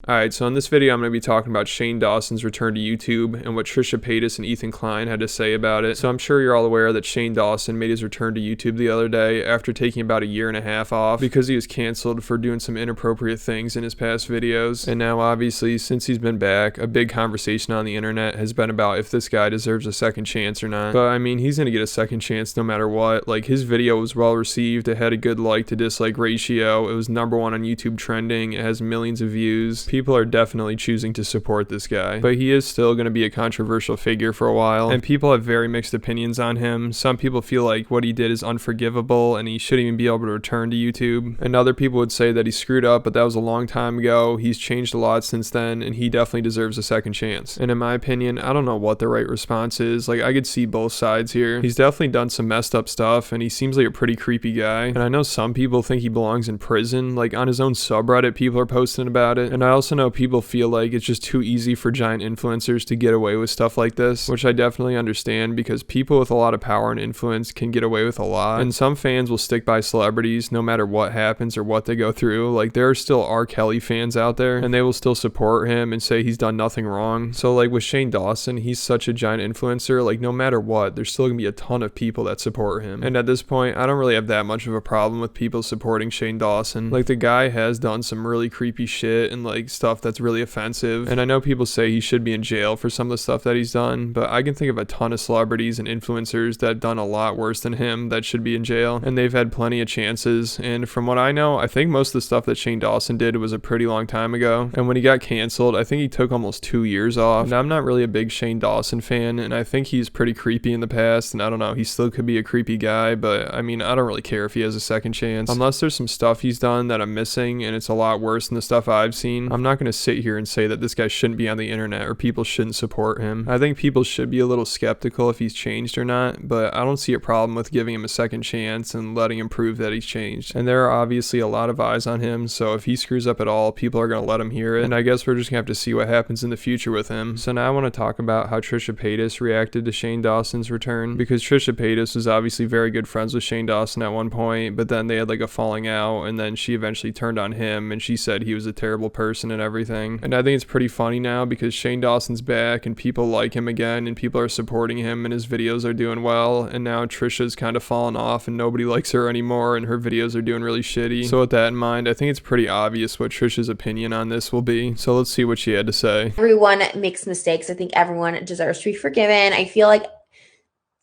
Alright, so in this video I'm going to be talking about Shane Dawson's return to YouTube and what Trisha Paytas and Ethan Klein had to say about it. So I'm sure you're all aware that Shane Dawson made his return to YouTube the other day after taking about a year and a half off because he was canceled for doing some inappropriate things in his past videos. And now obviously since he's been back, a big conversation on the internet has been about if this guy deserves a second chance or not. But I mean, he's going to get a second chance no matter what. Like, his video was well received, it had a good like to dislike ratio, it was #1 on YouTube trending, it has millions of views. People are definitely choosing to support this guy, but he is still going to be a controversial figure for a while, and people have very mixed opinions on him. Some people feel like what he did is unforgivable and he shouldn't even be able to return to YouTube, and other people would say that he screwed up, but that was a long time ago. He's changed a lot since then and he definitely deserves a second chance. And in my opinion, I don't know what the right response is. Like, I could see both sides here. He's definitely done some messed up stuff and he seems like a pretty creepy guy, and I know some people think he belongs in prison. Like, on his own subreddit people are posting about it, and I also know people feel like it's just too easy for giant influencers to get away with stuff like this, which I definitely understand because people with a lot of power and influence can get away with a lot, and some fans will stick by celebrities no matter what happens or what they go through. Like, there are still R. Kelly fans out there and they will still support him and say he's done nothing wrong. So like with Shane Dawson, he's such a giant influencer, like no matter what, there's still gonna be a ton of people that support him, and at this point I don't really have that much of a problem with people supporting Shane Dawson. Like, the guy has done some really creepy shit and like stuff that's really offensive, and I know people say he should be in jail for some of the stuff that he's done, but I can think of a ton of celebrities and influencers that have done a lot worse than him that should be in jail, and they've had plenty of chances. And from what I know, I think most of the stuff that Shane Dawson did was a pretty long time ago, and when he got canceled, I think he took almost 2 years off. And I'm not really a big Shane Dawson fan, and I think he's pretty creepy in the past, and I don't know, he still could be a creepy guy, but I mean, I don't really care if he has a second chance. Unless there's some stuff he's done that I'm missing and it's a lot worse than the stuff I've seen, I'm not going to sit here and say that this guy shouldn't be on the internet or people shouldn't support him. I think people should be a little skeptical if he's changed or not, but I don't see a problem with giving him a second chance and letting him prove that he's changed. And there are obviously a lot of eyes on him, so if he screws up at all, people are going to let him hear it, and I guess we're just going to have to see what happens in the future with him. So now I want to talk about how Trisha Paytas reacted to Shane Dawson's return, because Trisha Paytas was obviously very good friends with Shane Dawson at one point, but then they had like a falling out, and then she eventually turned on him and she said he was a terrible person and everything. And I think it's pretty funny now because Shane Dawson's back and people like him again and people are supporting him and his videos are doing well, and now Trisha's kind of fallen off and nobody likes her anymore and her videos are doing really shitty. So with that in mind, I think it's pretty obvious what Trisha's opinion on this will be. So let's see what she had to say. Everyone makes mistakes. I think everyone deserves to be forgiven. I feel like,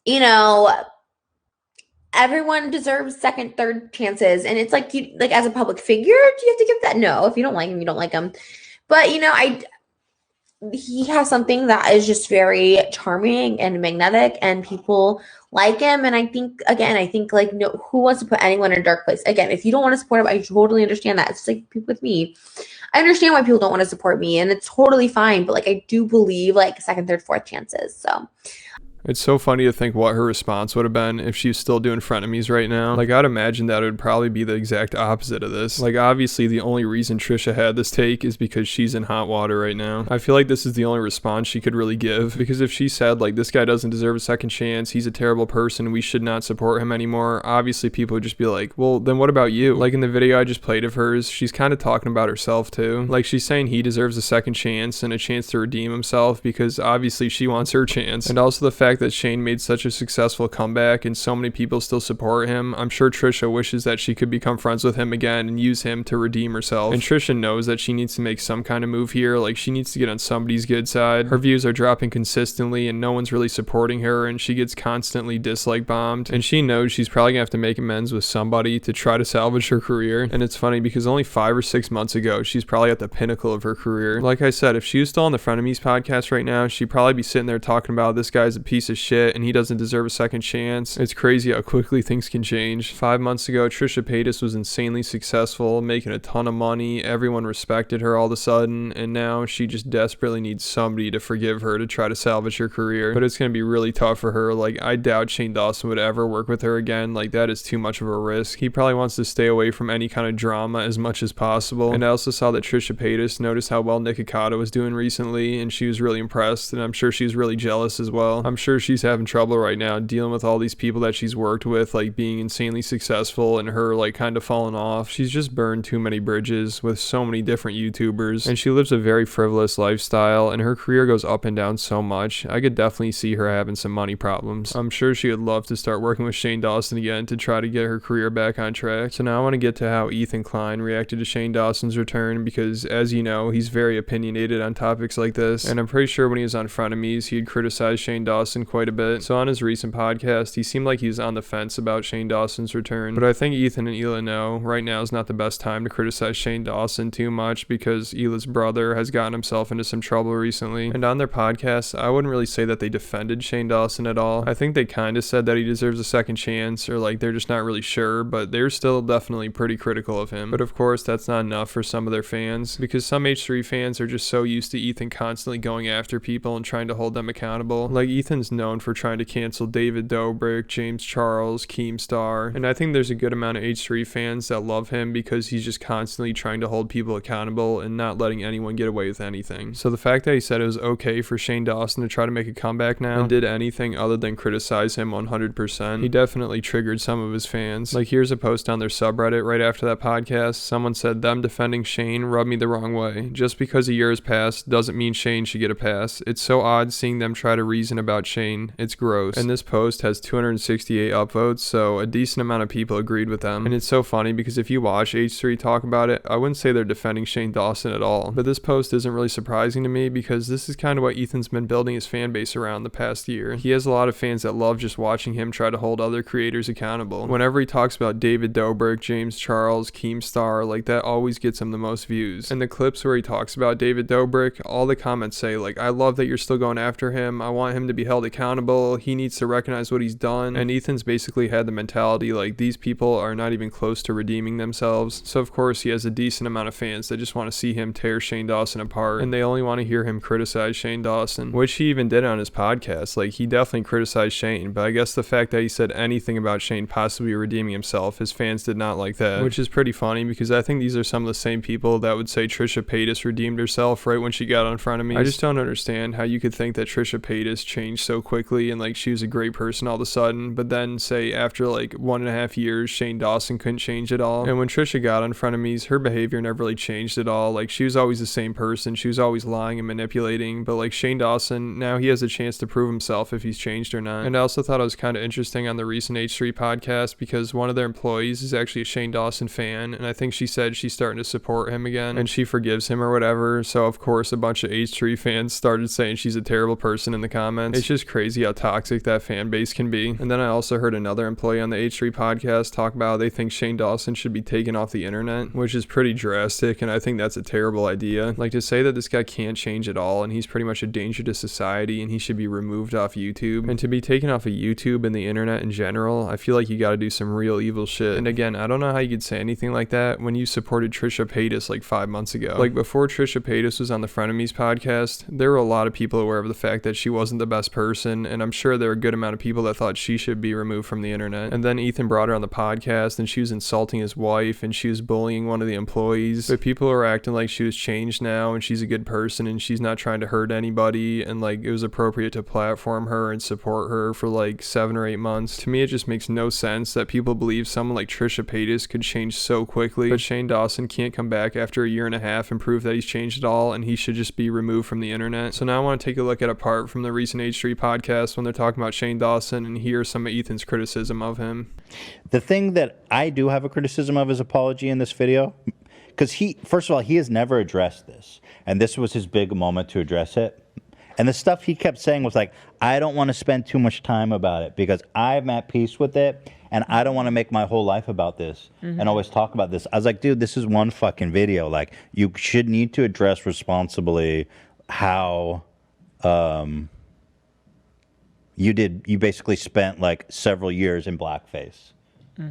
you know, everyone deserves second, third chances, and it's like, you like, as a public figure, do you have to give that? No. If you don't like him, you don't like him. But you know, he has something that is just very charming and magnetic, and people like him. And I think like, no, who wants to put anyone in a dark place? Again, if you don't want to support him, I totally understand that. It's like with me. I understand why people don't want to support me, and it's totally fine. But like, I do believe like second, third, fourth chances. So it's so funny to think what her response would have been if she was still doing frenemies right now. Like, I'd imagine that it would probably be the exact opposite of this. Like, obviously the only reason Trisha had this take is because she's in hot water right now. I feel like this is the only response she could really give, because if she said like, this guy doesn't deserve a second chance, he's a terrible person, we should not support him anymore, obviously people would just be like, well, then what about you? Like in the video I just played of hers, she's kind of talking about herself too. Like, she's saying he deserves a second chance and a chance to redeem himself because obviously she wants her chance. And also the fact that Shane made such a successful comeback and so many people still support him, I'm sure Trisha wishes that she could become friends with him again and use him to redeem herself. And Trisha knows that she needs to make some kind of move here. Like, she needs to get on somebody's good side. Her views are dropping consistently and no one's really supporting her, and she gets constantly dislike bombed, and she knows she's probably gonna have to make amends with somebody to try to salvage her career. And it's funny because only 5 or 6 months ago she's probably at the pinnacle of her career. Like I said, if she was still on the Frenemies podcast right now, she'd probably be sitting there talking about this guy's a piece of shit and he doesn't deserve a second chance. It's crazy how quickly things can change. 5 months ago, Trisha Paytas was insanely successful, making a ton of money, everyone respected her all of a sudden, and now she just desperately needs somebody to forgive her to try to salvage her career. But it's going to be really tough for her. Like, I doubt Shane Dawson would ever work with her again. Like, that is too much of a risk. He probably wants to stay away from any kind of drama as much as possible. And I also saw that Trisha Paytas noticed how well Nikocado was doing recently, and she was really impressed, and I'm sure she was really jealous as well. I'm sure she's having trouble right now dealing with all these people that she's worked with, like being insanely successful and her like kind of falling off. She's just burned too many bridges with so many different YouTubers, and she lives a very frivolous lifestyle, and her career goes up and down so much. I could definitely see her having some money problems. I'm sure she would love to start working with Shane Dawson again to try to get her career back on track. So now I want to get to how Ethan Klein reacted to Shane Dawson's return, because as you know, he's very opinionated on topics like this, and I'm pretty sure when he was on Frenemies, he'd criticize Shane Dawson quite a bit. So on his recent podcast, he seemed like he was on the fence about Shane Dawson's return, but I think Ethan and Hila know right now is not the best time to criticize Shane Dawson too much, because Hila's brother has gotten himself into some trouble recently. And on their podcast, I wouldn't really say that they defended Shane Dawson at all. I think they kind of said that he deserves a second chance, or like they're just not really sure, but they're still definitely pretty critical of him. But of course, that's not enough for some of their fans, because some H3 fans are just so used to Ethan constantly going after people and trying to hold them accountable. Like Ethan's known for trying to cancel David Dobrik, James Charles, Keemstar, and I think there's a good amount of H3 fans that love him because he's just constantly trying to hold people accountable and not letting anyone get away with anything. So the fact that he said it was okay for Shane Dawson to try to make a comeback now and did anything other than criticize him 100%, he definitely triggered some of his fans. Like here's a post on their subreddit right after that podcast. Someone said, "Them defending Shane rubbed me the wrong way. Just because a year has passed doesn't mean Shane should get a pass. It's so odd seeing them try to reason about Shane. It's gross." And this post has 268 upvotes, so a decent amount of people agreed with them. And it's so funny because if you watch H3 talk about it, I wouldn't say they're defending Shane Dawson at all. But this post isn't really surprising to me because this is kind of what Ethan's been building his fan base around the past year. He has a lot of fans that love just watching him try to hold other creators accountable. Whenever he talks about David Dobrik, James Charles, Keemstar, like that always gets him the most views. And the clips where he talks about David Dobrik, all the comments say like, "I love that you're still going after him. I want him to be held accountable. He needs to recognize what he's done." And Ethan's basically had the mentality like these people are not even close to redeeming themselves. So of course he has a decent amount of fans that just want to see him tear Shane Dawson apart, and they only want to hear him criticize Shane Dawson, which he even did on his podcast. Like he definitely criticized Shane, but I guess the fact that he said anything about Shane possibly redeeming himself, his fans did not like that, which is pretty funny because I think these are some of the same people that would say Trisha Paytas redeemed herself right when she got on Frenemies. I just don't understand how you could think that Trisha Paytas changed so quickly and like she was a great person all of a sudden, but then say after like 1.5 years Shane Dawson couldn't change at all. And when Trisha got on Frenemies, her behavior never really changed at all. Like she was always the same person, she was always lying and manipulating, but like Shane Dawson, now he has a chance to prove himself if he's changed or not. And I also thought it was kind of interesting on the recent H3 podcast because one of their employees is actually a Shane Dawson fan, and I think she said she's starting to support him again and she forgives him or whatever. So of course a bunch of H3 fans started saying she's a terrible person in the comments. It's just crazy how toxic that fan base can be. And then I also heard another employee on the H3 podcast talk about how they think Shane Dawson should be taken off the internet, which is pretty drastic, and I think that's a terrible idea. Like to say that this guy can't change at all and he's pretty much a danger to society and he should be removed off YouTube, and to be taken off of YouTube and the internet in general, I feel like you gotta do some real evil shit. And again, I don't know how you could say anything like that when you supported Trisha Paytas like 5 months ago. Like before Trisha Paytas was on the Frenemies podcast, there were a lot of people aware of the fact that she wasn't the best person, and I'm sure there were a good amount of people that thought she should be removed from the internet. And then Ethan brought her on the podcast and she was insulting his wife and she was bullying one of the employees, but people were acting like she was changed now and she's a good person and she's not trying to hurt anybody, and like it was appropriate to platform her and support her for like 7 or 8 months. To me it just makes no sense that people believe someone like Trisha Paytas could change so quickly, but Shane Dawson can't come back after a year and a half and prove that he's changed at all, and he should just be removed from the internet. So now I want to take a look at a part from the recent H3 podcast when they're talking about Shane Dawson and hear some of Ethan's criticism of him. The thing that I do have a criticism of his apology in this video, because he, first of all, he has never addressed this, and this was his big moment to address it. And the stuff he kept saying was like, I don't want to spend too much time about it because I'm at peace with it and I don't want to make my whole life about this and always talk about this. I was like, dude, this is one fucking video. Like, you should need to address responsibly how you basically spent like several years in blackface.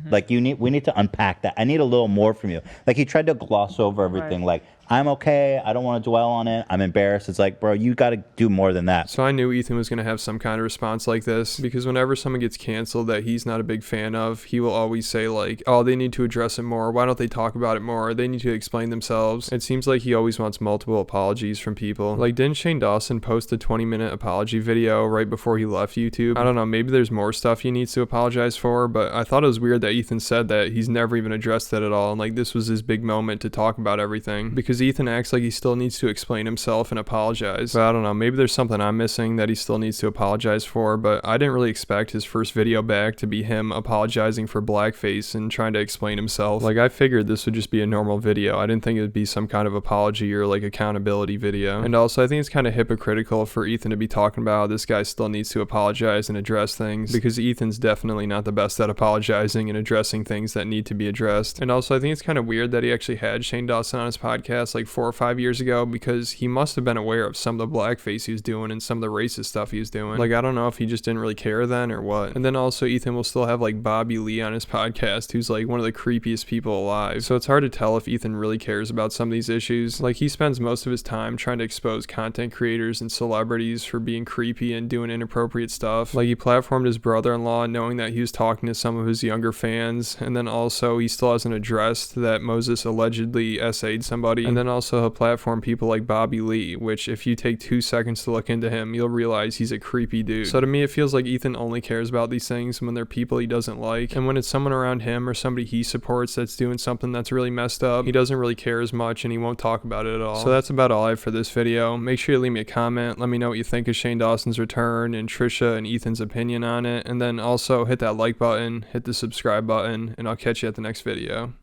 Like we need to unpack that. I need a little more from you. Like he tried to gloss over everything. Right. Like I'm okay. I don't want to dwell on it. I'm embarrassed. It's like, bro, you got to do more than that. So I knew Ethan was going to have some kind of response like this, because whenever someone gets canceled that he's not a big fan of, he will always say like, oh, they need to address it more. Why don't they talk about it more? They need to explain themselves. It seems like he always wants multiple apologies from people. Like, didn't Shane Dawson post a 20-minute apology video right before he left YouTube? I don't know, maybe there's more stuff he needs to apologize for, but I thought it was weird that Ethan said that he's never even addressed it at all, and like this was his big moment to talk about everything, because Ethan acts like he still needs to explain himself and apologize. But I don't know, maybe there's something I'm missing that he still needs to apologize for, but I didn't really expect his first video back to be him apologizing for blackface and trying to explain himself. Like, I figured this would just be a normal video. I didn't think it would be some kind of apology or like accountability video. And also, I think it's kind of hypocritical for Ethan to be talking about how this guy still needs to apologize and address things, because Ethan's definitely not the best at apologizing and addressing things that need to be addressed. And also, I think it's kind of weird that he actually had Shane Dawson on his podcast like 4 or 5 years ago, because he must have been aware of some of the blackface he was doing and some of the racist stuff he was doing. Like, I don't know if he just didn't really care then or what. And then also, Ethan will still have like Bobby Lee on his podcast, who's like one of the creepiest people alive. So it's hard to tell if Ethan really cares about some of these issues. Like, he spends most of his time trying to expose content creators and celebrities for being creepy and doing inappropriate stuff. Like, he platformed his brother-in-law knowing that he was talking to some of his younger fans, and then also he still hasn't addressed that Moses allegedly essayed somebody. And then also he'll platform people like Bobby Lee, which if you take 2 seconds to look into him, you'll realize he's a creepy dude. So to me, it feels like Ethan only cares about these things when they're people he doesn't like, and when it's someone around him or somebody he supports that's doing something that's really messed up, he doesn't really care as much and he won't talk about it at all. So that's about all I have for this video. Make sure you leave me a comment. Let me know what you think of Shane Dawson's return and Trisha and Ethan's opinion on it, and then also hit that like button, hit the subscribe button, and I'll catch you at the next video.